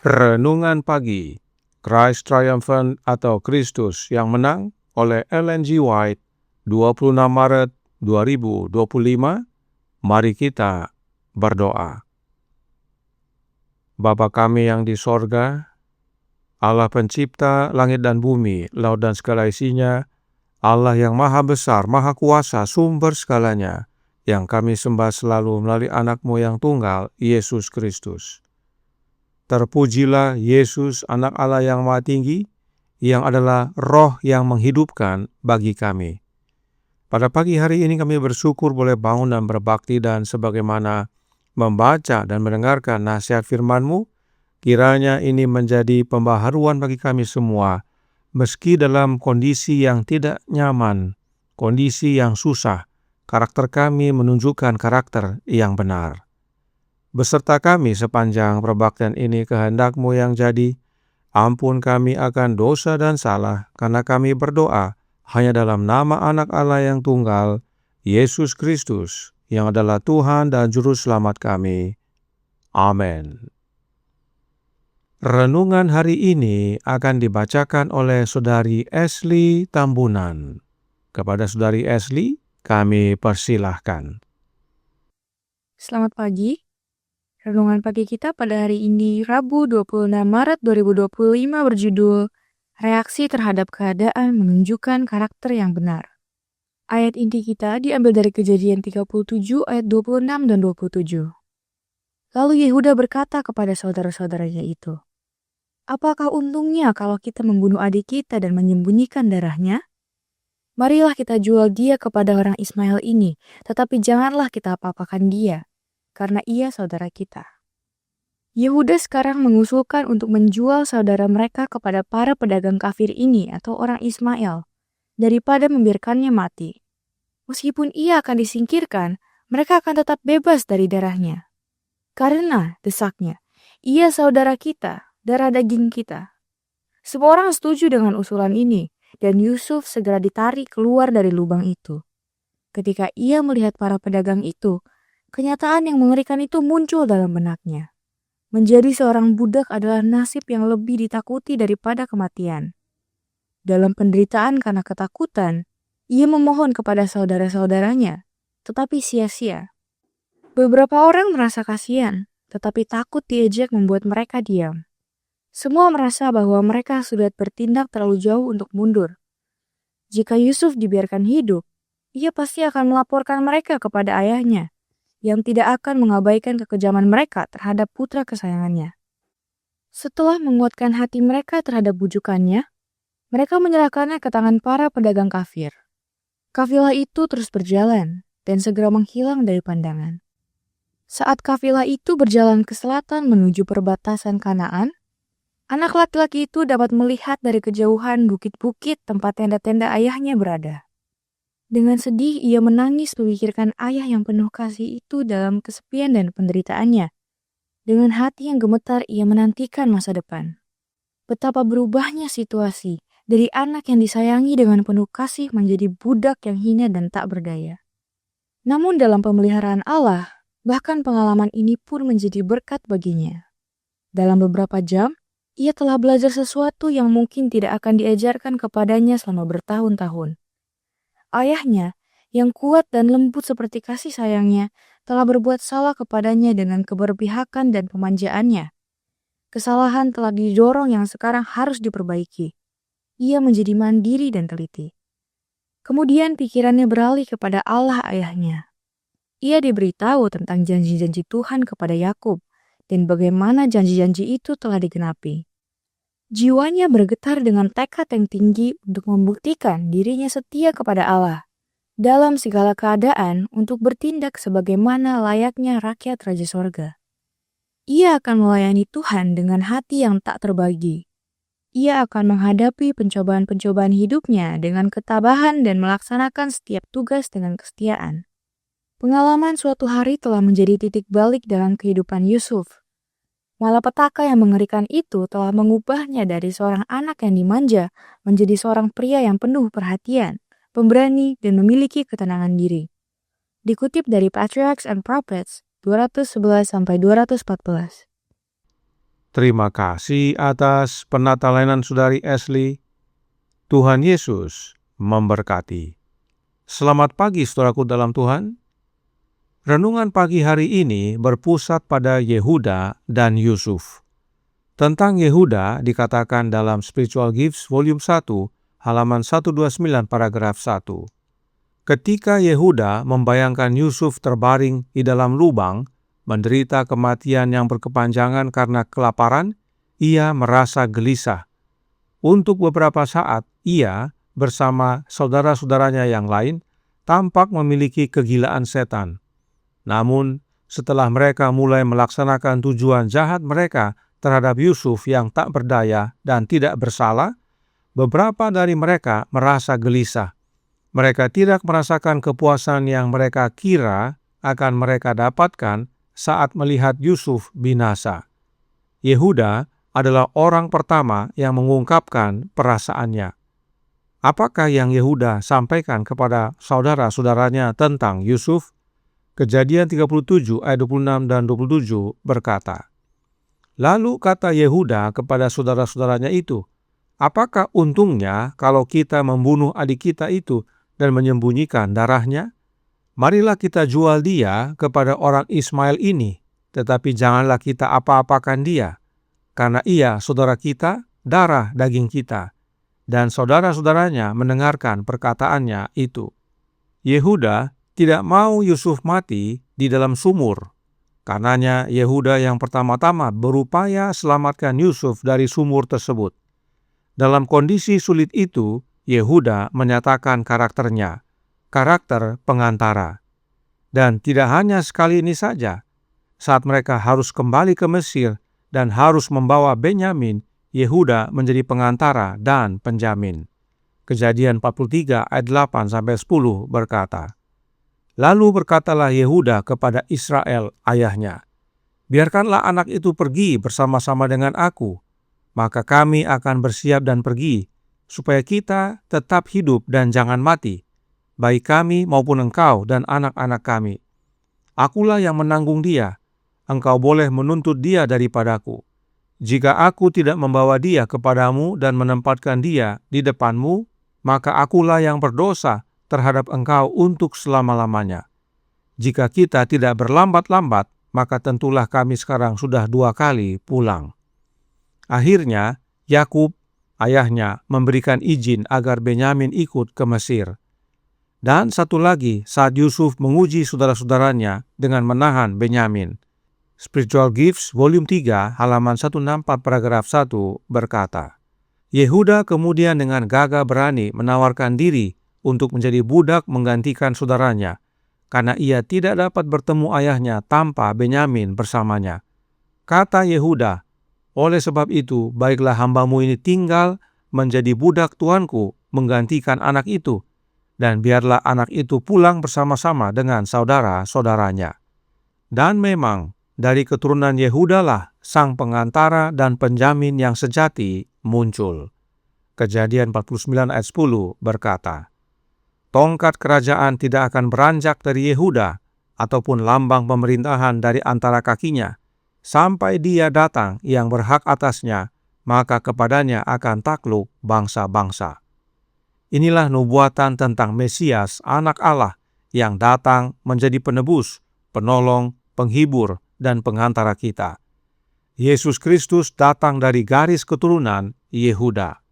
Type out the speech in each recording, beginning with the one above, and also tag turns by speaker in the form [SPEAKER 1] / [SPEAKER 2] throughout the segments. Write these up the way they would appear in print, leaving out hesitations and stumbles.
[SPEAKER 1] Renungan Pagi, Christ Triumphant atau Kristus yang Menang oleh Ellen G. White, 26 Maret 2025. Mari kita berdoa. Bapa kami yang di sorga, Allah pencipta langit dan bumi, laut dan segala isinya, Allah yang maha besar, maha kuasa, sumber segalanya, yang kami sembah selalu melalui anak-Mu yang tunggal, Yesus Kristus. Terpujilah Yesus, anak Allah yang maha tinggi, yang adalah roh yang menghidupkan bagi kami. Pada pagi hari ini kami bersyukur boleh bangun dan berbakti, dan sebagaimana membaca dan mendengarkan nasihat firman-Mu, kiranya ini menjadi pembaharuan bagi kami semua, meski dalam kondisi yang tidak nyaman, kondisi yang susah, karakter kami menunjukkan karakter yang benar. Beserta kami sepanjang perbaktian ini, kehendak-Mu yang jadi. Ampun kami akan dosa dan salah, karena kami berdoa hanya dalam nama anak Allah yang tunggal, Yesus Kristus, yang adalah Tuhan dan Juru Selamat kami. Amin. Renungan hari ini akan dibacakan oleh Saudari Ashley Tambunan. Kepada Saudari Ashley, kami persilahkan.
[SPEAKER 2] Selamat pagi. Renungan pagi kita pada hari ini, Rabu 26 Maret 2025 berjudul Reaksi terhadap keadaan menunjukkan karakter yang benar. Ayat inti kita diambil dari Kejadian 37 ayat 26 dan 27. Lalu Yehuda berkata kepada saudara-saudaranya itu, "Apakah untungnya kalau kita membunuh adik kita dan menyembunyikan darahnya? Marilah kita jual dia kepada orang Ismail ini, tetapi janganlah kita apa-apakan dia, karena ia saudara kita." Yehuda sekarang mengusulkan untuk menjual saudara mereka kepada para pedagang kafir ini atau orang Ismail, daripada membiarkannya mati. Meskipun ia akan disingkirkan, mereka akan tetap bebas dari darahnya. Karena, desaknya, ia saudara kita, darah daging kita. Semua orang setuju dengan usulan ini, dan Yusuf segera ditarik keluar dari lubang itu. Ketika ia melihat para pedagang itu, kenyataan yang mengerikan itu muncul dalam benaknya. Menjadi seorang budak adalah nasib yang lebih ditakuti daripada kematian. Dalam penderitaan karena ketakutan, ia memohon kepada saudara-saudaranya, tetapi sia-sia. Beberapa orang merasa kasihan, tetapi takut diejek membuat mereka diam. Semua merasa bahwa mereka sudah bertindak terlalu jauh untuk mundur. Jika Yusuf dibiarkan hidup, ia pasti akan melaporkan mereka kepada ayahnya, yang tidak akan mengabaikan kekejaman mereka terhadap putra kesayangannya. Setelah menguatkan hati mereka terhadap bujukannya, mereka menyerahkannya ke tangan para pedagang kafir. Kafilah itu terus berjalan dan segera menghilang dari pandangan. Saat kafilah itu berjalan ke selatan menuju perbatasan Kanaan, anak laki-laki itu dapat melihat dari kejauhan bukit-bukit tempat tenda-tenda ayahnya berada. Dengan sedih, ia menangis memikirkan ayah yang penuh kasih itu dalam kesepian dan penderitaannya. Dengan hati yang gemetar, ia menantikan masa depan. Betapa berubahnya situasi dari anak yang disayangi dengan penuh kasih menjadi budak yang hina dan tak berdaya. Namun dalam pemeliharaan Allah, bahkan pengalaman ini pun menjadi berkat baginya. Dalam beberapa jam, ia telah belajar sesuatu yang mungkin tidak akan diajarkan kepadanya selama bertahun-tahun. Ayahnya, yang kuat dan lembut seperti kasih sayangnya, telah berbuat salah kepadanya dengan keberpihakan dan pemanjaannya. Kesalahan telah didorong yang sekarang harus diperbaiki. Ia menjadi mandiri dan teliti. Kemudian pikirannya beralih kepada Allah ayahnya. Ia diberitahu tentang janji-janji Tuhan kepada Yakub dan bagaimana janji-janji itu telah digenapi. Jiwanya bergetar dengan tekad yang tinggi untuk membuktikan dirinya setia kepada Allah dalam segala keadaan untuk bertindak sebagaimana layaknya rakyat Raja Sorga. Ia akan melayani Tuhan dengan hati yang tak terbagi. Ia akan menghadapi pencobaan-pencobaan hidupnya dengan ketabahan dan melaksanakan setiap tugas dengan kesetiaan. Pengalaman suatu hari telah menjadi titik balik dalam kehidupan Yusuf. Malapetaka yang mengerikan itu telah mengubahnya dari seorang anak yang dimanja menjadi seorang pria yang penuh perhatian, pemberani, dan memiliki ketenangan diri. Dikutip dari Patriarchs and Prophets 211-214.
[SPEAKER 1] Terima kasih atas penata layanan Saudari Ashley. Tuhan Yesus memberkati. Selamat pagi saudaraku dalam Tuhan. Renungan pagi hari ini berpusat pada Yehuda dan Yusuf. Tentang Yehuda dikatakan dalam Spiritual Gifts volume 1 halaman 129 paragraf 1. Ketika Yehuda membayangkan Yusuf terbaring di dalam lubang, menderita kematian yang berkepanjangan karena kelaparan, ia merasa gelisah. Untuk beberapa saat, ia bersama saudara-saudaranya yang lain tampak memiliki kegilaan setan. Namun, setelah mereka mulai melaksanakan tujuan jahat mereka terhadap Yusuf yang tak berdaya dan tidak bersalah, beberapa dari mereka merasa gelisah. Mereka tidak merasakan kepuasan yang mereka kira akan mereka dapatkan saat melihat Yusuf binasa. Yehuda adalah orang pertama yang mengungkapkan perasaannya. Apakah yang Yehuda sampaikan kepada saudara-saudaranya tentang Yusuf? Kejadian 37 ayat 26 dan 27 berkata, "Lalu kata Yehuda kepada saudara-saudaranya itu, 'Apakah untungnya kalau kita membunuh adik kita itu dan menyembunyikan darahnya? Marilah kita jual dia kepada orang Ismail ini, tetapi janganlah kita apa-apakan dia, karena ia saudara kita, darah daging kita.' Dan saudara-saudaranya mendengarkan perkataannya itu." Yehuda tidak mau Yusuf mati di dalam sumur. Karenanya Yehuda yang pertama-tama berupaya selamatkan Yusuf dari sumur tersebut. Dalam kondisi sulit itu, Yehuda menyatakan karakternya, karakter pengantara. Dan tidak hanya sekali ini saja, saat mereka harus kembali ke Mesir dan harus membawa Benyamin, Yehuda menjadi pengantara dan penjamin. Kejadian 43 ayat 8-10 berkata, "Lalu berkatalah Yehuda kepada Israel ayahnya, 'Biarkanlah anak itu pergi bersama-sama dengan aku, maka kami akan bersiap dan pergi, supaya kita tetap hidup dan jangan mati, baik kami maupun engkau dan anak-anak kami. Akulah yang menanggung dia, engkau boleh menuntut dia daripadaku. Jika aku tidak membawa dia kepadamu dan menempatkan dia di depanmu, maka akulah yang berdosa terhadap engkau untuk selama-lamanya. Jika kita tidak berlambat-lambat, maka tentulah kami sekarang sudah 2 kali pulang.'" Akhirnya, Yakub, ayahnya, memberikan izin agar Benyamin ikut ke Mesir. Dan satu lagi, saat Yusuf menguji saudara-saudaranya dengan menahan Benyamin. Spiritual Gifts volume 3 halaman 164 paragraf 1 berkata, "Yehuda kemudian dengan gagah berani menawarkan diri untuk menjadi budak menggantikan saudaranya, karena ia tidak dapat bertemu ayahnya tanpa Benyamin bersamanya. Kata Yehuda, 'Oleh sebab itu, baiklah hambamu ini tinggal menjadi budak tuanku menggantikan anak itu, dan biarlah anak itu pulang bersama-sama dengan saudara-saudaranya.' Dan memang, dari keturunan Yehudalah sang pengantara dan penjamin yang sejati muncul." Kejadian 49 ayat 10 berkata, "Tongkat kerajaan tidak akan beranjak dari Yehuda, ataupun lambang pemerintahan dari antara kakinya, sampai dia datang yang berhak atasnya, maka kepadanya akan takluk bangsa-bangsa." Inilah nubuatan tentang Mesias, anak Allah, yang datang menjadi penebus, penolong, penghibur, dan pengantara kita. Yesus Kristus datang dari garis keturunan Yehuda.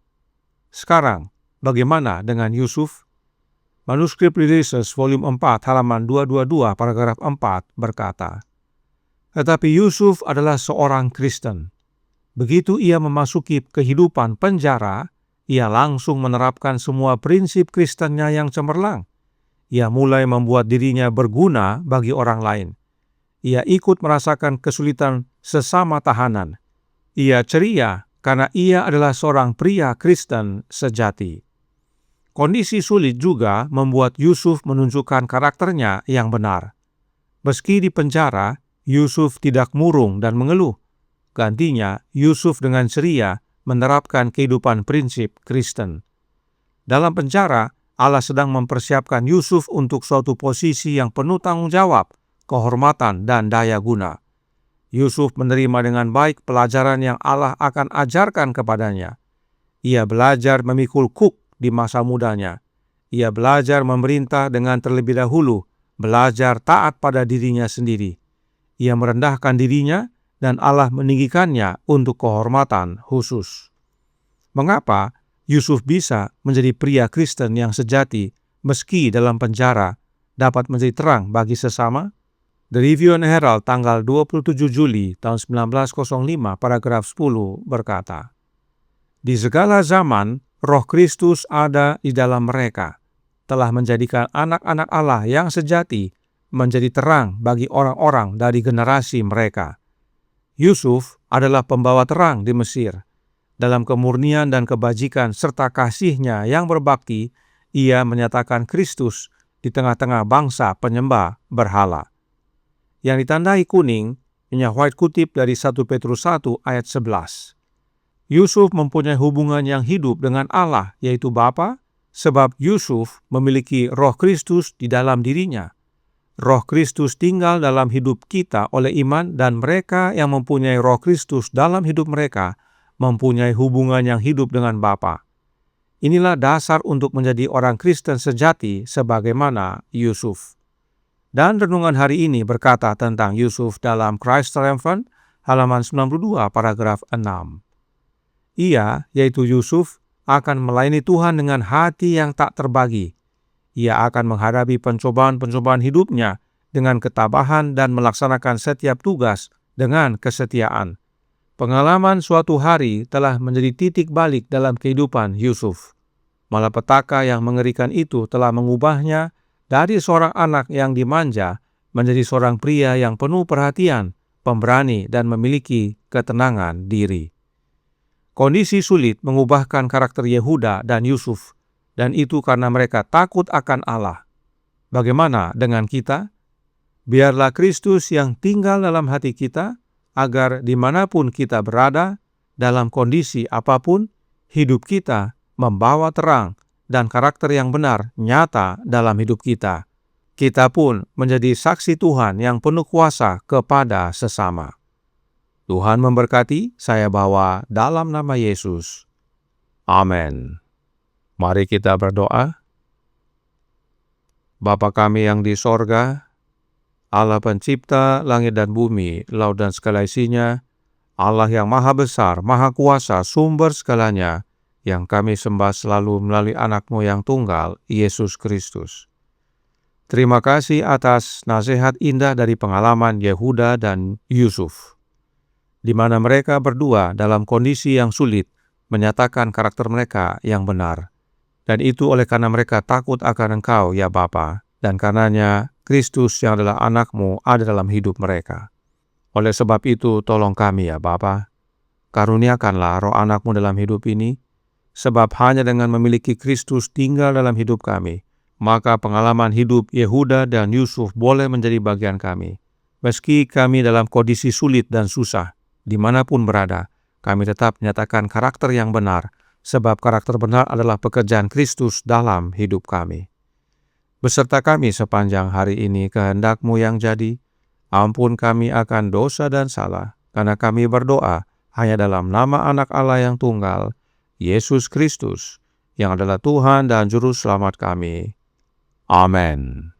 [SPEAKER 1] Sekarang, bagaimana dengan Yusuf? Manuskrip Readers volume 4 halaman 222 paragraf 4 berkata, "Tetapi Yusuf adalah seorang Kristen. Begitu ia memasuki kehidupan penjara, ia langsung menerapkan semua prinsip Kristennya yang cemerlang. Ia mulai membuat dirinya berguna bagi orang lain. Ia ikut merasakan kesulitan sesama tahanan. Ia ceria karena ia adalah seorang pria Kristen sejati." Kondisi sulit juga membuat Yusuf menunjukkan karakternya yang benar. Meski di penjara, Yusuf tidak murung dan mengeluh. Gantinya, Yusuf dengan ceria menerapkan kehidupan prinsip Kristen. Dalam penjara, Allah sedang mempersiapkan Yusuf untuk suatu posisi yang penuh tanggung jawab, kehormatan, dan daya guna. Yusuf menerima dengan baik pelajaran yang Allah akan ajarkan kepadanya. Ia belajar memikul kuk di masa mudanya. Ia belajar memerintah dengan terlebih dahulu, belajar taat pada dirinya sendiri. Ia merendahkan dirinya dan Allah meninggikannya untuk kehormatan khusus. Mengapa Yusuf bisa menjadi pria Kristen yang sejati meski dalam penjara, dapat menjadi terang bagi sesama? The Review and Herald tanggal 27 Juli tahun 1905 paragraf 10 berkata, "Di segala zaman, Roh Kristus ada di dalam mereka, telah menjadikan anak-anak Allah yang sejati menjadi terang bagi orang-orang dari generasi mereka." Yusuf adalah pembawa terang di Mesir. Dalam kemurnian dan kebajikan serta kasihnya yang berbakti, ia menyatakan Kristus di tengah-tengah bangsa penyembah berhala. Yang ditandai kuning, White kutip dari 1 Petrus 1 ayat 11. Yusuf mempunyai hubungan yang hidup dengan Allah, yaitu Bapa, sebab Yusuf memiliki Roh Kristus di dalam dirinya. Roh Kristus tinggal dalam hidup kita oleh iman, dan mereka yang mempunyai Roh Kristus dalam hidup mereka mempunyai hubungan yang hidup dengan Bapa. Inilah dasar untuk menjadi orang Kristen sejati sebagaimana Yusuf. Dan renungan hari ini berkata tentang Yusuf dalam Christ Triumphant, halaman 92, paragraf 6. Ia, yaitu Yusuf, akan melayani Tuhan dengan hati yang tak terbagi. Ia akan menghadapi pencobaan-pencobaan hidupnya dengan ketabahan dan melaksanakan setiap tugas dengan kesetiaan. Pengalaman suatu hari telah menjadi titik balik dalam kehidupan Yusuf. Malapetaka yang mengerikan itu telah mengubahnya dari seorang anak yang dimanja menjadi seorang pria yang penuh perhatian, pemberani, dan memiliki ketenangan diri. Kondisi sulit mengubahkan karakter Yehuda dan Yusuf, dan itu karena mereka takut akan Allah. Bagaimana dengan kita? Biarlah Kristus yang tinggal dalam hati kita, agar dimanapun kita berada, dalam kondisi apapun, hidup kita membawa terang dan karakter yang benar nyata dalam hidup kita. Kita pun menjadi saksi Tuhan yang penuh kuasa kepada sesama. Tuhan memberkati, saya bawa dalam nama Yesus. Amin. Mari kita berdoa. Bapa kami yang di sorga, Allah pencipta langit dan bumi, laut dan segala isinya, Allah yang maha besar, maha kuasa, sumber segalanya, yang kami sembah selalu melalui anak-Mu yang tunggal, Yesus Kristus. Terima kasih atas nasihat indah dari pengalaman Yehuda dan Yusuf, di mana mereka berdua dalam kondisi yang sulit menyatakan karakter mereka yang benar. Dan itu oleh karena mereka takut akan Engkau, ya Bapa, dan karenanya Kristus yang adalah anak-Mu ada dalam hidup mereka. Oleh sebab itu, tolong kami, ya Bapa, karuniakanlah roh anak-Mu dalam hidup ini, sebab hanya dengan memiliki Kristus tinggal dalam hidup kami, maka pengalaman hidup Yehuda dan Yusuf boleh menjadi bagian kami. Meski kami dalam kondisi sulit dan susah, dimanapun berada, kami tetap menyatakan karakter yang benar, sebab karakter benar adalah pekerjaan Kristus dalam hidup kami. Beserta kami sepanjang hari ini kehendak-Mu yang jadi, ampun kami akan dosa dan salah, karena kami berdoa hanya dalam nama Anak Allah yang tunggal, Yesus Kristus, yang adalah Tuhan dan Juru Selamat kami. Amin.